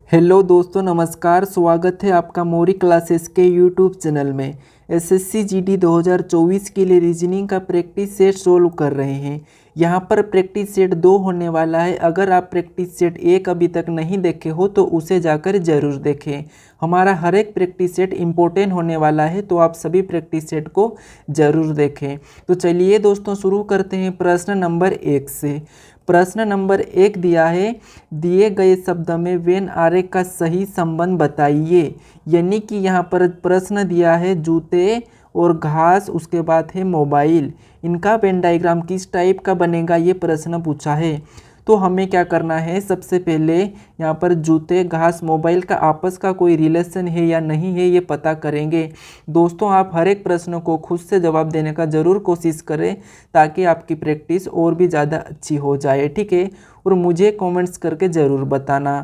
Hello दोस्तों, नमस्कार। स्वागत है आपका मोरी क्लासेस के यूट्यूब चैनल में। एसएससी जीडी 2024 के लिए रीजनिंग का प्रैक्टिस सेट सोल्व कर रहे हैं। यहाँ पर प्रैक्टिस सेट 2 होने वाला है। अगर आप प्रैक्टिस सेट 1 अभी तक नहीं देखे हो तो उसे जाकर ज़रूर देखें। हमारा हर एक प्रैक्टिस सेट इम्पोर्टेंट होने वाला है, तो आप सभी प्रैक्टिस सेट को ज़रूर देखें। तो चलिए दोस्तों, शुरू करते हैं प्रश्न नंबर 1 से। प्रश्न नंबर 1 दिया है, दिए गए शब्द में वेन आरेख का सही संबंध बताइए। यानी कि यहाँ पर प्रश्न दिया है जूते और घास, उसके बाद है मोबाइल, इनका वेन डायग्राम किस टाइप का बनेगा, ये प्रश्न पूछा है। तो हमें क्या करना है, सबसे पहले यहाँ पर जूते, घास, मोबाइल का आपस का कोई रिलेशन है या नहीं है, ये पता करेंगे। दोस्तों, आप हर एक प्रश्न को खुद से जवाब देने का ज़रूर कोशिश करें, ताकि आपकी प्रैक्टिस और भी ज़्यादा अच्छी हो जाए, ठीक है। और मुझे कमेंट्स करके ज़रूर बताना।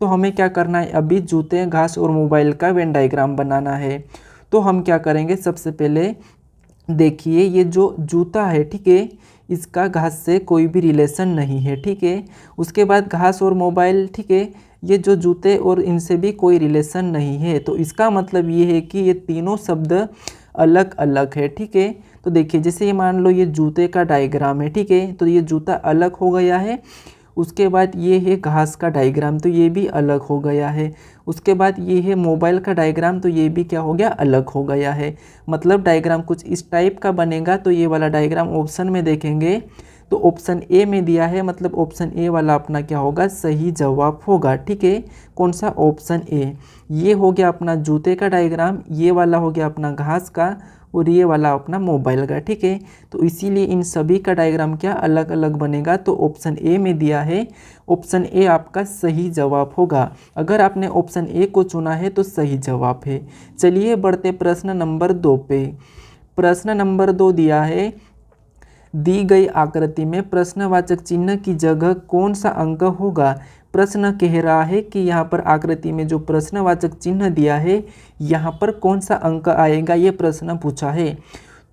तो हमें क्या करना है, अभी जूते, घास और मोबाइल का वेन डायग्राम बनाना है। तो हम क्या करेंगे, सबसे पहले देखिए ये जो जूता है, ठीक है, इसका घास से कोई भी रिलेशन नहीं है, ठीक है। उसके बाद घास और मोबाइल, ठीक है, ये जो जूते और इनसे भी कोई रिलेशन नहीं है। तो इसका मतलब ये है कि ये तीनों शब्द अलग अलग है, ठीक है। तो देखिए, जैसे ये मान लो ये जूते का डायग्राम है, ठीक है, तो ये जूता अलग हो गया है। उसके बाद ये है घास का डायग्राम, तो ये भी अलग हो गया है। उसके बाद ये है मोबाइल का डायग्राम, तो ये भी क्या हो गया, अलग हो गया है। मतलब डायग्राम कुछ इस टाइप का बनेगा। तो ये वाला डायग्राम ऑप्शन में देखेंगे तो ऑप्शन ए में दिया है, मतलब ऑप्शन ए वाला अपना क्या होगा, सही जवाब होगा, ठीक है। कौन सा, ऑप्शन ए। ये हो गया अपना जूते का डायग्राम, ये वाला हो गया अपना घास का, और ये वाला अपना मोबाइल का, ठीक है। तो इसीलिए इन सभी का डायग्राम क्या अलग अलग बनेगा। तो ऑप्शन ए में दिया है, ऑप्शन ए आपका सही जवाब होगा। अगर आपने ऑप्शन ए को चुना है तो सही जवाब है। चलिए बढ़ते प्रश्न नंबर 2 पे। प्रश्न नंबर 2 दिया है, दी गई आकृति में प्रश्नवाचक चिन्ह की जगह कौन सा अंक होगा। प्रश्न कह रहा है कि यहाँ पर आकृति में जो प्रश्नवाचक चिन्ह दिया है, यहाँ पर कौन सा अंक आएगा, ये प्रश्न पूछा है।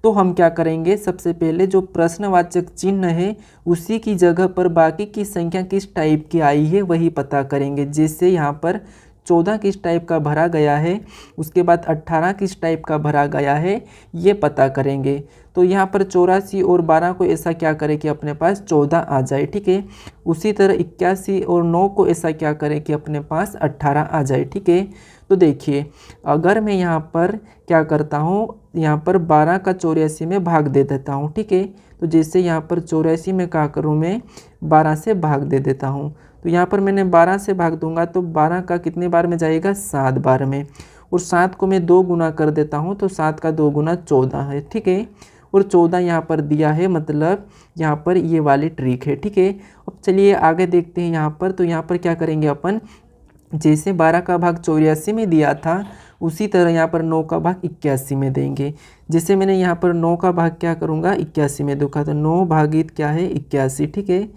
तो हम क्या करेंगे, सबसे पहले जो प्रश्नवाचक चिन्ह है उसी की जगह पर बाकी की संख्या किस टाइप की आई है वही पता करेंगे। जैसे यहाँ पर 14 किस टाइप का भरा गया है, उसके बाद 18 किस टाइप का भरा गया है, ये पता करेंगे। तो यहाँ पर 84 और 12 को ऐसा क्या करें कि अपने पास 14 आ जाए, ठीक है। उसी तरह 81 और 9 को ऐसा क्या करें कि अपने पास 18 आ जाए, ठीक है। तो देखिए, अगर मैं यहाँ पर क्या करता हूँ, यहाँ पर 12 का 84 में भाग दे देता हूँ, ठीक है। तो जैसे यहाँ पर 84 में क्या करूँ, मैं 12 से भाग दे देता हूँ। तो यहाँ पर मैंने 12 से भाग दूंगा तो 12 का कितने बार में जाएगा, 7 बार में। और 7 को मैं 2 गुना कर देता हूँ, तो 7 का 2 गुना 14 है, ठीक है। और 14 यहाँ पर दिया है, मतलब यहाँ पर ये वाली ट्रिक है, ठीक है। अब चलिए आगे देखते हैं यहाँ पर। तो यहाँ पर क्या करेंगे अपन, जैसे 12 का भाग 84 में दिया था, उसी तरह यहाँ पर 9 का भाग 81 में देंगे। जैसे मैंने यहाँ पर 9 का भाग क्या करूँगा, 81 में दूंगा, तो 9 भागित क्या है, 81, ठीक है।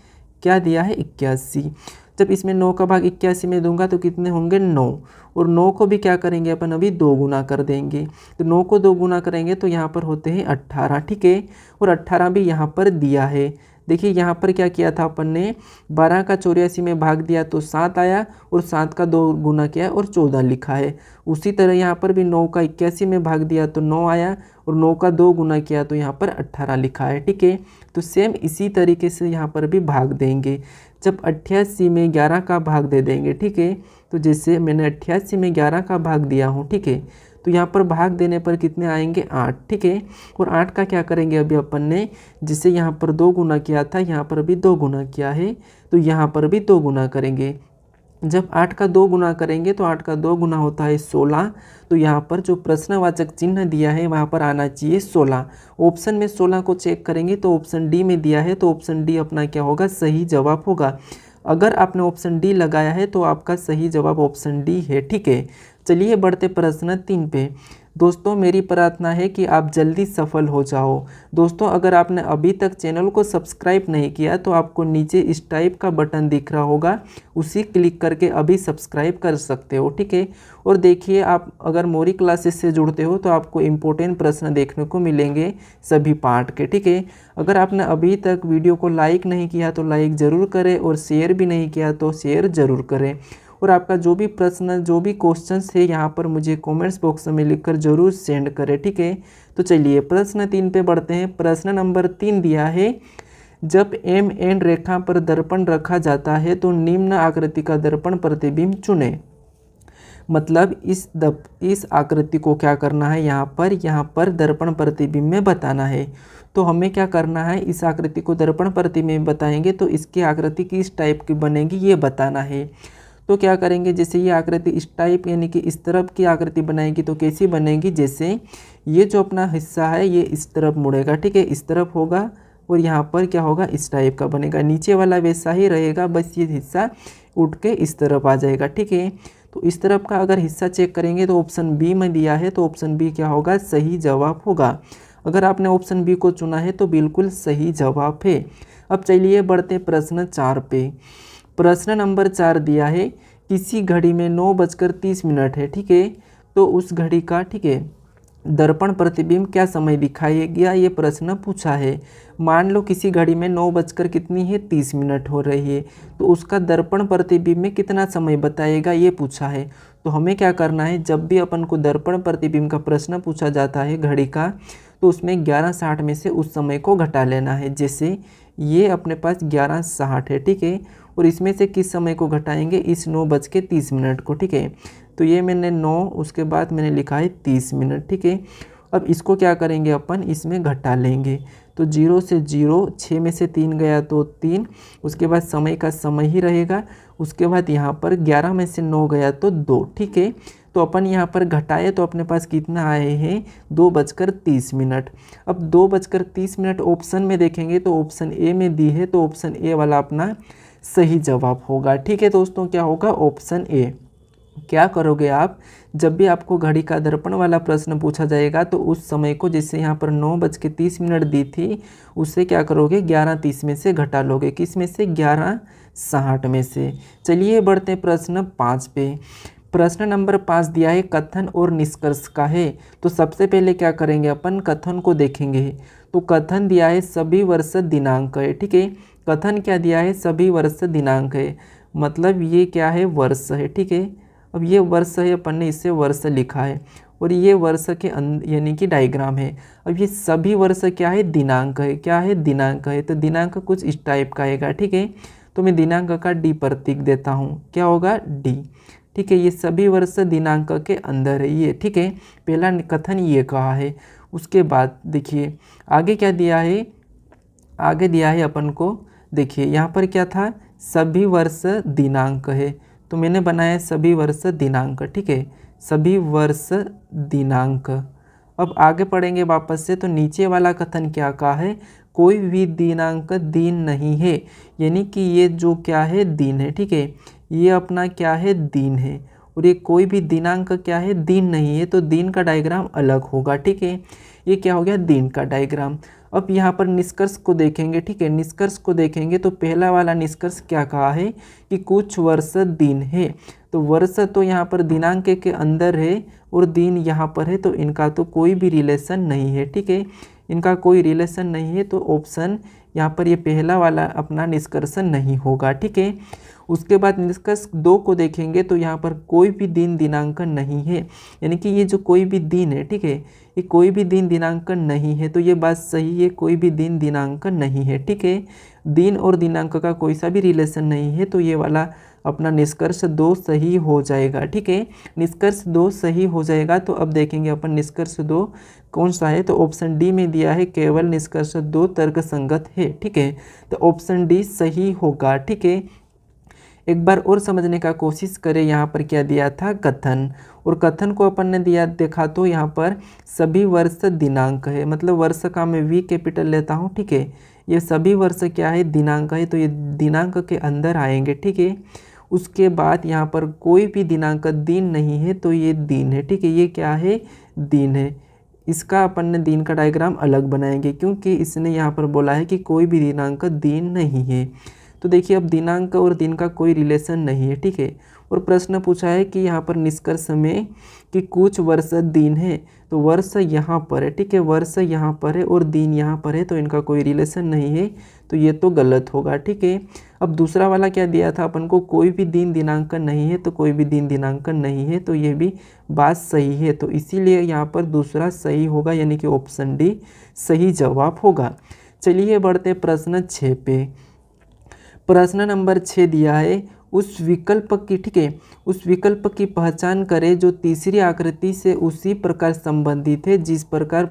क्या दिया है, 81। जब इसमें 9 का भाग 81 में दूंगा तो कितने होंगे, 9। और 9 को भी क्या करेंगे अपन, अभी 2 गुना कर देंगे। तो 9 को 2 गुना करेंगे तो यहाँ पर होते हैं 18, ठीक है। और 18 भी यहाँ पर दिया है। देखिए यहाँ पर क्या किया था अपन ने, 12 का 84 में भाग दिया तो 7 आया, और 7 का 2 गुना किया और 14 लिखा है। उसी तरह यहाँ पर भी 9 का 81 में भाग दिया तो 9 आया, और 9 का 2 गुना किया तो यहाँ पर 18 लिखा है, ठीक है। तो सेम इसी तरीके से यहाँ पर भी भाग देंगे। जब 88 में 11 का भाग दे देंगे, ठीक है। तो जैसे मैंने 88 में 11 का भाग दिया हूँ, ठीक है। तो यहाँ पर भाग देने पर कितने आएंगे, 8, ठीक है। और 8 का क्या करेंगे अभी अपन ने, जिसे यहाँ पर 2 गुना किया था, यहाँ पर भी 2 गुना किया है, तो यहाँ पर भी 2 गुना करेंगे। जब 8 का 2 गुना करेंगे तो 8 का 2 गुना होता है 16। तो यहाँ पर जो प्रश्नवाचक चिन्ह दिया है वहाँ पर आना चाहिए 16। ऑप्शन में 16 को चेक करेंगे तो ऑप्शन डी में दिया है, तो ऑप्शन डी अपना क्या होगा, सही जवाब होगा। अगर आपने ऑप्शन डी लगाया है तो आपका सही जवाब ऑप्शन डी है, ठीक है। चलिए बढ़ते प्रश्न 3 पे। दोस्तों, मेरी प्रार्थना है कि आप जल्दी सफल हो जाओ। दोस्तों, अगर आपने अभी तक चैनल को सब्सक्राइब नहीं किया तो आपको नीचे इस टाइप का बटन दिख रहा होगा, उसी क्लिक करके अभी सब्सक्राइब कर सकते हो, ठीक है। और देखिए, आप अगर मोरी क्लासेस से जुड़ते हो तो आपको इम्पोर्टेंट प्रश्न देखने को मिलेंगे सभी पार्ट के, ठीक है। अगर आपने अभी तक वीडियो को लाइक नहीं किया तो लाइक ज़रूर करें, और शेयर भी नहीं किया तो शेयर ज़रूर करें। और आपका जो भी प्रश्न जो भी क्वेश्चंस है यहाँ पर मुझे कमेंट्स बॉक्स में लिखकर ज़रूर सेंड करें, ठीक है। तो चलिए प्रश्न 3 पे बढ़ते हैं। प्रश्न नंबर 3 दिया है, जब एम एन रेखा पर दर्पण रखा जाता है तो निम्न आकृति का दर्पण प्रतिबिंब चुनें। मतलब इस आकृति को क्या करना है, यहाँ पर दर्पण प्रतिबिंब में बताना है। तो हमें क्या करना है, इस आकृति को दर्पण प्रतिबिंब बताएंगे तो इसकी आकृति किस टाइप की बनेगी ये बताना है। तो क्या करेंगे, जैसे ये आकृति इस टाइप यानी कि इस तरफ की आकृति बनाएगी तो कैसी बनेगी, जैसे ये जो अपना हिस्सा है ये इस तरफ मुड़ेगा, ठीक है, इस तरफ होगा और यहाँ पर क्या होगा, इस टाइप का बनेगा। नीचे वाला वैसा ही रहेगा, बस ये हिस्सा उठ के इस तरफ आ जाएगा, ठीक है। तो इस तरफ का अगर हिस्सा चेक करेंगे तो ऑप्शन बी में दिया है, तो ऑप्शन बी क्या होगा, सही जवाब होगा। अगर आपने ऑप्शन बी को चुना है तो बिल्कुल सही जवाब है। अब चलिए बढ़ते प्रश्न 4 पे। प्रश्न नंबर 4 दिया है, किसी घड़ी में 9:30 है, ठीक है। तो उस घड़ी का, ठीक है, दर्पण प्रतिबिंब क्या समय दिखाएगा, ये प्रश्न पूछा है। मान लो किसी घड़ी में 9:30 हो रही है, तो उसका दर्पण प्रतिबिंब में कितना समय बताएगा ये पूछा है। तो हमें क्या करना है, जब भी अपन को दर्पण प्रतिबिंब का प्रश्न पूछा जाता है घड़ी का, तो उसमें 11:60 में से उस समय को घटा लेना है। जैसे ये अपने पास 11:60 है, ठीक है, और इसमें से किस समय को घटाएंगे, इस 9:30 को, ठीक है। तो ये मैंने 9, उसके बाद मैंने लिखा है 30 मिनट, ठीक है। अब इसको क्या करेंगे अपन, इसमें घटा लेंगे। तो 0 से 0, 6 में से 3 गया तो 3, उसके बाद समय का समय ही रहेगा। उसके बाद यहाँ पर 11 में से 9 गया तो 2, ठीक है। तो अपन यहाँ पर घटाए तो अपने पास कितना आए हैं, 2:30। अब 2:30 ऑप्शन में देखेंगे तो ऑप्शन ए में दी है, तो ऑप्शन ए वाला अपना सही जवाब होगा, ठीक है दोस्तों। क्या होगा, ऑप्शन ए। क्या करोगे आप, जब भी आपको घड़ी का दर्पण वाला प्रश्न पूछा जाएगा तो उस समय को, जैसे यहाँ पर 9:30 दी थी, उससे क्या करोगे, 11:30 में से घटा लोगे। किस में से, 11:60 में से। चलिए बढ़ते हैं प्रश्न 5 पे। प्रश्न नंबर 5 दिया है, कथन और निष्कर्ष का है। तो सबसे पहले क्या करेंगे, अपन कथन को देखेंगे। तो कथन दिया है, सभी वर्ष दिनांक है, ठीक है। कथन क्या दिया है, सभी वर्ष दिनांक है, मतलब ये क्या है, वर्ष है, ठीक है। अब ये वर्ष है, अपन ने इसे वर्ष लिखा है, और ये वर्ष के यानी कि डायग्राम है। अब ये सभी वर्ष क्या है, दिनांक है, क्या है, दिनांक है। तो दिनांक कुछ इस टाइप का आएगा, ठीक है। तो मैं दिनांक का डी प्रतीक देता हूँ, क्या होगा, डी, ठीक है। ये सभी वर्ष दिनांक के अंदर है ये, ठीक है। पहला कथन ये कहा है। उसके बाद देखिए आगे क्या दिया है, आगे दिया है अपन को, देखिए यहाँ पर क्या था, सभी वर्ष दिनांक है, तो मैंने बनाया सभी वर्ष दिनांक, ठीक है, सभी वर्ष दिनांक। अब आगे पढ़ेंगे वापस से, तो नीचे वाला कथन क्या कहा है, कोई भी दिनांक दिन नहीं है, यानी कि ये जो क्या है, दिन है, ठीक है। ये अपना क्या है, दिन है, और ये कोई भी दिनांक क्या है, दिन नहीं है, तो दिन का डायग्राम अलग होगा, ठीक है। ये क्या हो गया, दिन का डायग्राम। अब यहाँ पर निष्कर्ष को देखेंगे, ठीक है। निष्कर्ष को देखेंगे तो पहला वाला निष्कर्ष क्या कहा है कि कुछ वर्ष दिन है, तो वर्ष तो यहाँ पर दिनांक के अंदर है और दिन यहाँ पर है, तो इनका तो कोई भी रिलेशन नहीं है, ठीक है। इनका कोई रिलेशन नहीं है, तो ऑप्शन यहाँ पर ये पहला वाला अपना निष्कर्ष नहीं होगा, ठीक है। उसके बाद निष्कर्ष 2 को देखेंगे तो यहाँ पर कोई भी दिन दिनांक नहीं है, यानी कि ये जो कोई भी दिन है, ठीक है, ये कोई भी दिन दिनांक नहीं है, तो ये बात सही है, कोई भी दिन दिनांक नहीं है, ठीक है। दिन और दिनांक का कोई सा भी रिलेशन नहीं है, तो ये वाला अपना निष्कर्ष 2 सही हो जाएगा, ठीक है। निष्कर्ष 2 सही हो जाएगा। तो अब देखेंगे अपन निष्कर्ष 2 कौन सा है, तो ऑप्शन डी में दिया है, केवल निष्कर्ष 2 तर्क संगत है, ठीक है। तो ऑप्शन डी सही होगा, ठीक है। एक बार और समझने का कोशिश करें, यहाँ पर क्या दिया था, कथन, और कथन को अपन ने दिया देखा तो यहाँ पर सभी वर्ष दिनांक है, मतलब वर्ष का मैं वी कैपिटल लेता हूँ, ठीक है। ये सभी वर्ष क्या है, दिनांक है, तो ये दिनांक के अंदर आएंगे, ठीक है। उसके बाद यहाँ पर कोई भी दिनांक दिन नहीं है, तो ये दिन है, ठीक है। ये क्या है, दिन है। इसका अपन ने दिन का डायग्राम अलग बनाएंगे, क्योंकि इसने यहाँ पर बोला है कि कोई भी दिनांक दिन नहीं है। तो देखिए अब दिनांक और दिन का कोई रिलेशन नहीं है, ठीक है। और प्रश्न पूछा है कि यहाँ पर निष्कर्ष में कि कुछ वर्ष दिन है, तो वर्ष यहाँ पर है, ठीक है, वर्ष यहाँ पर है और दिन यहाँ पर है, तो इनका कोई रिलेशन नहीं है, तो ये तो गलत होगा, ठीक है। अब दूसरा वाला क्या दिया था अपन को, कोई भी दिन दिनांकन नहीं है, तो कोई भी दिन दिनांकन नहीं है, तो ये भी बात सही है, तो इसीलिए यहाँ पर दूसरा सही होगा, यानी कि ऑप्शन डी सही जवाब होगा। चलिए बढ़ते प्रश्न 6 पे। प्रश्न नंबर 6 दिया है, उस विकल्प की, ठीक है, उस विकल्प की पहचान करें जो तीसरी आकृति से उसी प्रकार संबंधित है जिस प्रकार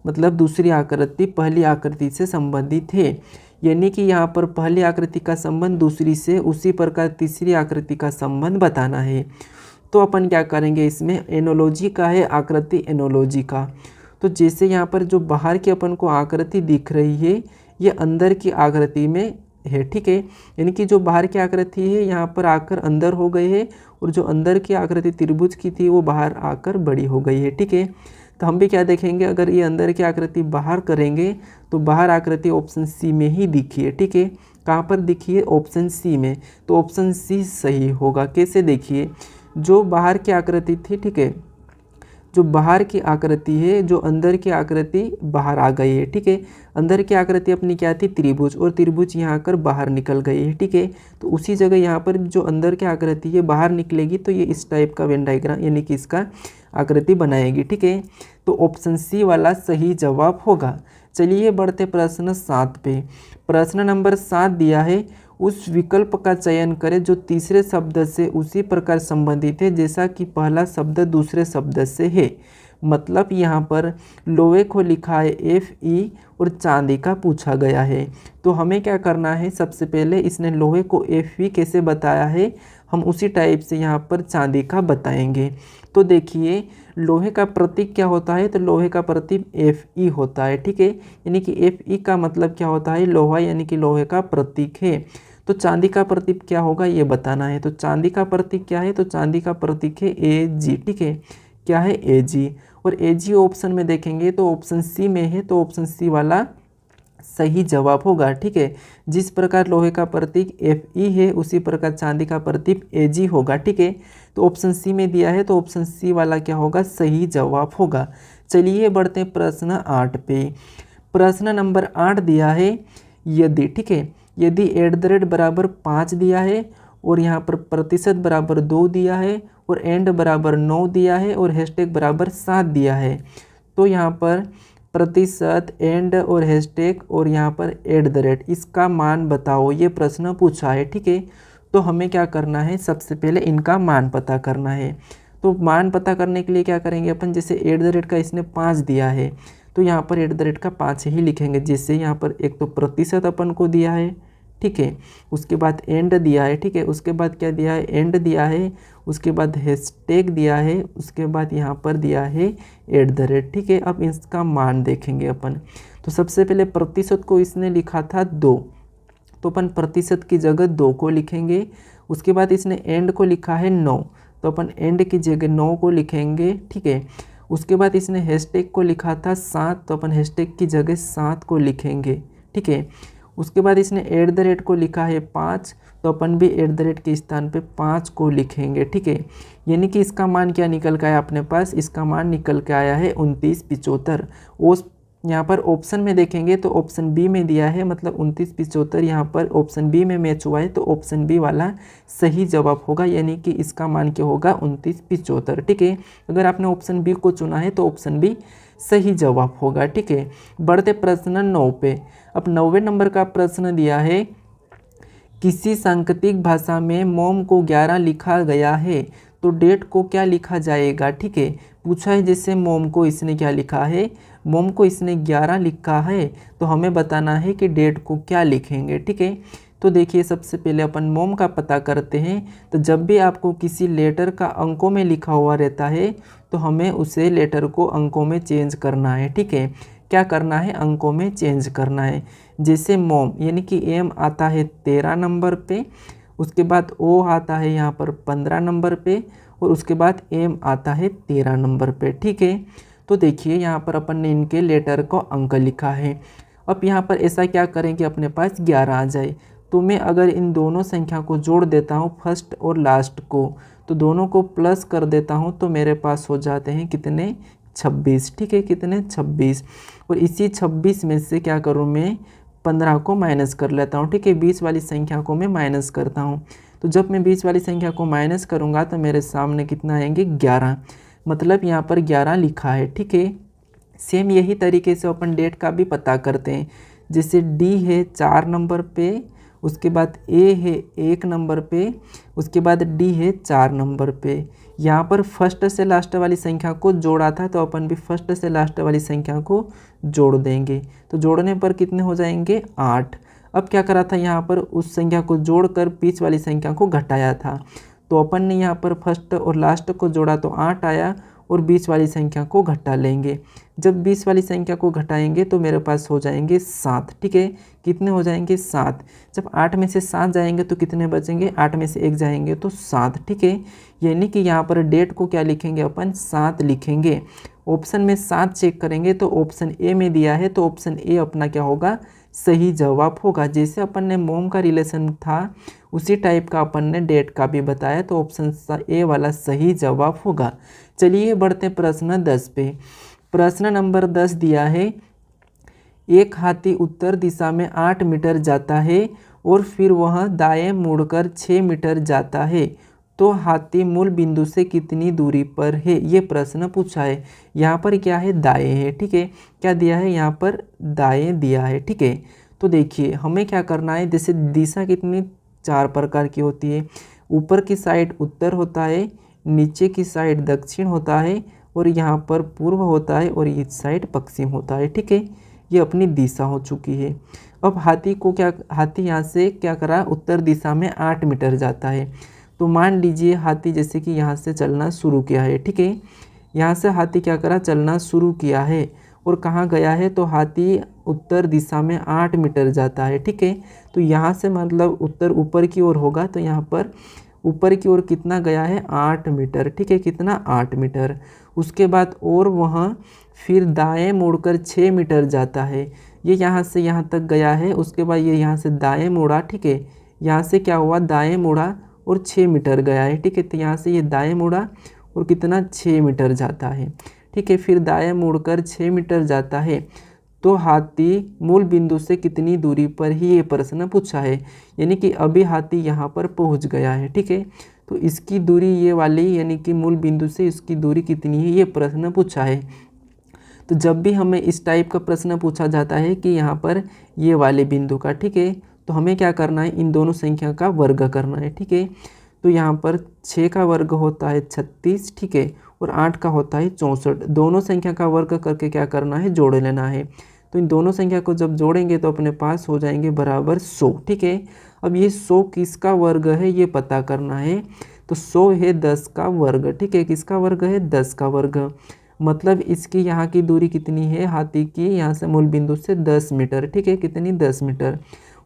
मतलब दूसरी आकृति पहली आकृति से संबंधित है। यानी कि यहाँ पर पहली आकृति का संबंध दूसरी से, उसी प्रकार तीसरी आकृति का संबंध बताना है। तो अपन क्या करेंगे, इसमें एनोलॉजी का है, आकृति एनोलॉजी का। तो जैसे यहाँ पर जो बाहर की अपन को आकृति दिख रही है, ये अंदर की आकृति में है, ठीक है। यानी कि जो बाहर की आकृति है यहाँ पर आकर अंदर हो गई है, और जो अंदर की आकृति त्रिभुज की थी वो बाहर आकर बड़ी हो गई है, ठीक है। तो हम भी क्या देखेंगे, अगर ये अंदर की आकृति बाहर करेंगे तो बाहर आकृति ऑप्शन सी में ही दिखी है, ठीक है। कहाँ पर दिखी है, ऑप्शन सी में, तो ऑप्शन सी सही होगा। कैसे, देखिए जो बाहर की आकृति थी, ठीक है, जो बाहर की आकृति है, जो अंदर की आकृति बाहर आ गई है, ठीक है। अंदर की आकृति अपनी क्या थी, त्रिभुज, और त्रिभुज यहाँ आकर बाहर निकल गई है, ठीक है। तो उसी जगह यहाँ पर जो अंदर की आकृति है बाहर निकलेगी, तो ये इस टाइप का वेन डायग्राम यानी कि इसका आकृति बनाएगी, ठीक है। तो ऑप्शन सी वाला सही जवाब होगा। चलिए बढ़ते प्रश्न 7 पे। प्रश्न नंबर 7 दिया है, उस विकल्प का चयन करें जो तीसरे शब्द से उसी प्रकार संबंधित है जैसा कि पहला शब्द दूसरे शब्द से है। मतलब यहाँ पर लोहे को लिखा है Fe और चांदी का पूछा गया है। तो हमें क्या करना है, सबसे पहले इसने लोहे को Fe कैसे बताया है, हम उसी टाइप से यहाँ पर चांदी का बताएंगे। तो देखिए लोहे का प्रतीक क्या होता है, तो लोहे का प्रतीक Fe होता है, ठीक है। यानी कि Fe का मतलब क्या होता है, लोहा, यानी कि लोहे का प्रतीक है। तो चांदी का प्रतीक क्या होगा ये बताना है। तो चांदी का प्रतीक क्या है, तो चांदी का प्रतीक है Ag, ठीक है। क्या है, Ag। और Ag ऑप्शन में देखेंगे तो ऑप्शन सी में है, तो ऑप्शन सी वाला सही जवाब होगा, ठीक है। जिस प्रकार लोहे का प्रतीक Fe है उसी प्रकार चांदी का प्रतीक Ag होगा, ठीक है। तो ऑप्शन सी में दिया है, तो ऑप्शन सी वाला क्या होगा, सही जवाब होगा। चलिए बढ़ते हैं प्रश्न 8 पे। प्रश्न नंबर 8 दिया है, यदि, ठीक है, यदि @ बराबर 5 दिया है और यहाँ पर प्रतिशत बराबर 2 दिया है और एंड बराबर 9 दिया है और हैशटैग बराबर 7 दिया है, तो यहाँ पर प्रतिशत, एंड और हैशटैग और यहाँ पर @ इसका मान बताओ, ये प्रश्न पूछा है, ठीक है। तो हमें क्या करना है, सबसे पहले इनका मान पता करना है। तो मान पता करने के लिए क्या करेंगे अपन, जैसे @ का इसने 5 दिया है तो यहाँ पर @ का 5 ही लिखेंगे। जैसे यहाँ पर एक तो प्रतिशत अपन को दिया है, ठीक है, उसके बाद एंड दिया है, ठीक है, उसके बाद क्या दिया है, एंड दिया है, उसके बाद हैशटैग दिया है, उसके बाद यहाँ पर दिया है @ ठीक है। अब इसका मान देखेंगे अपन। तो सबसे पहले प्रतिशत को इसने लिखा था 2, तो अपन प्रतिशत की जगह 2 को लिखेंगे। उसके बाद इसने एंड को लिखा है 9, तो अपन एंड की जगह 9 को लिखेंगे, ठीक है। उसके बाद इसने हैशटैग को लिखा था 7, तो अपन हैशटैग की जगह 7 को लिखेंगे, ठीक है। उसके बाद इसने @ को लिखा है 5, तो अपन भी @ के स्थान पे 5 को लिखेंगे, ठीक है। यानी कि इसका मान क्या निकल के आया अपने पास, इसका मान निकल के आया है 2975। उस यहाँ पर ऑप्शन में देखेंगे तो ऑप्शन बी में दिया है, मतलब 2975 यहाँ पर ऑप्शन बी में मैच हुआ है, तो ऑप्शन बी वाला सही जवाब होगा। यानी कि इसका मान क्या होगा, 2975, ठीक है। अगर आपने ऑप्शन बी को चुना है तो ऑप्शन बी सही जवाब होगा, ठीक है। बढ़ते प्रश्न 9 पे। अब 9वें नंबर का प्रश्न दिया है, किसी सांकेतिक भाषा में मोम को 11 लिखा गया है तो डेट को क्या लिखा जाएगा, ठीक है। पूछा है जैसे मोम को इसने क्या लिखा है, मोम को इसने 11 लिखा है, तो हमें बताना है कि डेट को क्या लिखेंगे, ठीक है। तो देखिए सबसे पहले अपन मोम का पता करते हैं। तो जब भी आपको किसी लेटर का अंकों में लिखा हुआ रहता है तो हमें उसे लेटर को अंकों में चेंज करना है, ठीक है। क्या करना है, अंकों में चेंज करना है। जैसे मोम यानी कि एम आता है 13 नंबर पे, उसके बाद ओ आता है यहाँ पर 15 नंबर पे, और उसके बाद एम आता है 13 नंबर पे, ठीक है। तो देखिए यहाँ पर अपन ने इनके लेटर को अंक लिखा है। अब यहाँ पर ऐसा क्या करें कि अपने पास 11 आ जाए, तो मैं अगर इन दोनों संख्या को जोड़ देता हूँ फर्स्ट और लास्ट को, तो दोनों को प्लस कर देता हूँ तो मेरे पास हो जाते हैं कितने 26। ठीक है, कितने 26। और इसी 26 में से क्या करूँ मैं 15 को माइनस कर लेता हूँ। ठीक है, 20 वाली संख्या को मैं माइनस करता हूँ। तो जब मैं 20 वाली संख्या को माइनस करूँगा तो मेरे सामने कितना आएंगे 11, मतलब यहाँ पर 11 लिखा है। ठीक है, सेम यही तरीके से अपन डेट का भी पता करते हैं। जैसे डी है 4 नंबर पे, उसके बाद ए है 1 नंबर पे, उसके बाद डी है 4 नंबर पे। यहाँ पर फर्स्ट से लास्ट वाली संख्या को जोड़ा था तो अपन भी फर्स्ट से लास्ट वाली संख्या को जोड़ देंगे। तो जोड़ने पर कितने हो जाएंगे 8। अब क्या करा था यहाँ पर उस संख्या को जोड़कर बीच वाली संख्या को घटाया था। तो अपन ने यहाँ पर फर्स्ट और लास्ट को जोड़ा तो 8 आया और 20 वाली संख्या को घटा लेंगे। जब 20 वाली संख्या को घटाएंगे तो मेरे पास हो जाएंगे 7। ठीक है, कितने हो जाएंगे 7। जब 8 में से 7 जाएंगे तो कितने बचेंगे, 8 में से 1 जाएंगे तो 7। ठीक है, यानी कि यहाँ पर डेट को क्या लिखेंगे अपन 7 लिखेंगे। ऑप्शन में 7 चेक करेंगे तो ऑप्शन ए में दिया है तो ऑप्शन ए अपना क्या होगा सही जवाब होगा। जैसे अपन ने मोम का रिलेशन था उसी टाइप का अपन ने डेट का भी बताया तो ऑप्शन ए वाला सही जवाब होगा। चलिए बढ़ते प्रश्न 10 पे। प्रश्न नंबर 10 दिया है, एक हाथी उत्तर दिशा में 8 मीटर जाता है और फिर वह दाएं मुड़कर 6 मीटर जाता है, तो हाथी मूल बिंदु से कितनी दूरी पर है। ये प्रश्न पूछा है। यहाँ पर क्या है दाएं है। ठीक है, क्या दिया है यहाँ पर दाएं दिया है। ठीक है, तो देखिए हमें क्या करना है, जैसे दिशा कितनी 4 प्रकार की होती है। ऊपर की साइड उत्तर होता है, नीचे की साइड दक्षिण होता है और यहाँ पर पूर्व होता है और इस साइड पश्चिम होता है। ठीक है, ये अपनी दिशा हो चुकी है। अब हाथी यहाँ से क्या करा उत्तर दिशा में 8 मीटर जाता है। तो मान लीजिए हाथी जैसे कि यहाँ से चलना शुरू किया है। ठीक है, यहाँ से हाथी क्या करा चलना शुरू किया है और कहाँ गया है, तो हाथी उत्तर दिशा में 8 मीटर जाता है। ठीक है, तो यहाँ से मतलब उत्तर ऊपर की ओर होगा तो यहाँ पर ऊपर की ओर कितना गया है 8 मीटर। ठीक है, कितना 8 मीटर। उसके बाद और वहाँ फिर दाएं मुड़कर 6 मीटर जाता है। ये यहाँ से यहाँ तक गया है, उसके बाद ये यहाँ से दाएं मुड़ा। ठीक है, यहाँ से क्या हुआ दाएं मुड़ा और 6 मीटर गया है। ठीक है, तो यहाँ से ये दाएं मुड़ा और कितना 6 मीटर जाता है। ठीक है, फिर दाएं मुड़कर 6 मीटर जाता है, तो हाथी मूल बिंदु से कितनी दूरी पर ही ये प्रश्न पूछा है। यानी कि अभी हाथी यहाँ पर पहुँच गया है। ठीक है, तो इसकी दूरी ये वाली यानी कि मूल बिंदु से इसकी दूरी कितनी है ये प्रश्न पूछा है। तो जब भी हमें इस टाइप का प्रश्न पूछा जाता है कि यहाँ पर ये वाले बिंदु का, ठीक है, तो हमें क्या करना है इन दोनों संख्या का वर्ग करना है। ठीक है, तो यहाँ पर 6 का वर्ग होता है 36। ठीक है, और 8 का होता है 64। दोनों संख्या का वर्ग करके क्या करना है जोड़ लेना है। तो इन दोनों संख्या को जब जोड़ेंगे तो अपने पास हो जाएंगे बराबर 100। ठीक है, अब ये 100 किसका वर्ग है ये पता करना है। तो 100 है 10 का वर्ग। ठीक है, किसका वर्ग है 10 का वर्ग। मतलब इसकी यहाँ की दूरी कितनी है हाथी की यहाँ से मूल बिंदु से 10 मीटर। ठीक है, कितनी 10 मीटर।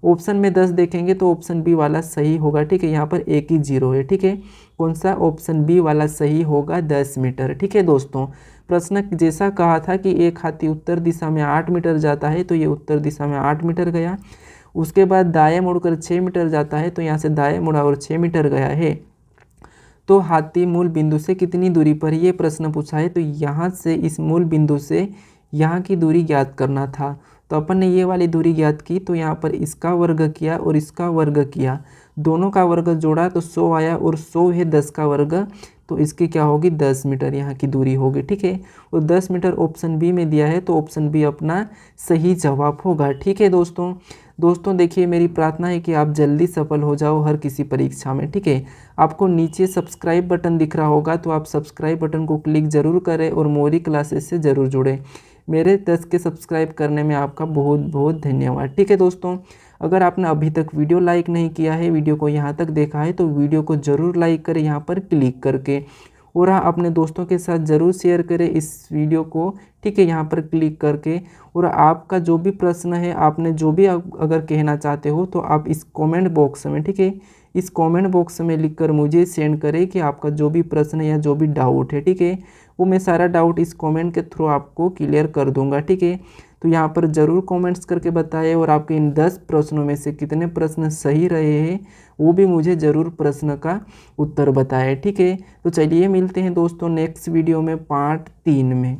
ऑप्शन में 10 देखेंगे तो ऑप्शन बी वाला सही होगा। ठीक है, यहाँ पर एक ही जीरो है। ठीक है, कौन सा ऑप्शन बी वाला सही होगा 10 मीटर। ठीक है दोस्तों, प्रश्न जैसा कहा था कि एक हाथी उत्तर दिशा में 8 मीटर जाता है तो ये उत्तर दिशा में 8 मीटर गया। उसके बाद दाएं मुड़कर 6 मीटर जाता है तो यहाँ से दाएं मुड़ा और 6 मीटर गया है। तो हाथी मूल बिंदु से कितनी दूरी पर ये प्रश्न पूछा है। तो यहाँ से इस मूल बिंदु से यहाँ की दूरी ज्ञात करना था। तो अपन ने ये वाली दूरी ज्ञात की तो यहाँ पर इसका वर्ग किया और इसका वर्ग किया, दोनों का वर्ग जोड़ा तो 100 आया और 100 है 10 का वर्ग, तो इसकी क्या होगी 10 मीटर यहाँ की दूरी होगी। ठीक है, और 10 मीटर ऑप्शन बी में दिया है तो ऑप्शन बी अपना सही जवाब होगा। ठीक है दोस्तों देखिए मेरी प्रार्थना है कि आप जल्दी सफल हो जाओ हर किसी परीक्षा में। ठीक है, आपको नीचे सब्सक्राइब बटन दिख रहा होगा तो आप सब्सक्राइब बटन को क्लिक ज़रूर करें और मोरी क्लासेस से ज़रूर जुड़ें। मेरे 10 के सब्सक्राइब करने में आपका बहुत बहुत धन्यवाद। ठीक है दोस्तों, अगर आपने अभी तक वीडियो लाइक नहीं किया है, वीडियो को यहाँ तक देखा है तो वीडियो को ज़रूर लाइक करें यहाँ पर क्लिक करके, और हाँ अपने दोस्तों के साथ ज़रूर शेयर करें इस वीडियो को। ठीक है, यहाँ पर क्लिक करके, और आपका जो भी प्रश्न है आपने जो भी अगर कहना चाहते हो तो आप इस कमेंट बॉक्स में, ठीक है, इस कमेंट बॉक्स में लिखकर मुझे सेंड करें कि आपका जो भी प्रश्न या जो भी डाउट है, ठीक है, वो मैं सारा डाउट इस कमेंट के थ्रू आपको क्लियर कर दूंगा, ठीक है। तो यहाँ पर ज़रूर कमेंट्स करके बताएं और आपके इन 10 प्रश्नों में से कितने प्रश्न सही रहे हैं वो भी मुझे ज़रूर प्रश्न का उत्तर बताएं, ठीक है। तो चलिए मिलते हैं दोस्तों नेक्स्ट वीडियो में पार्ट 3 में।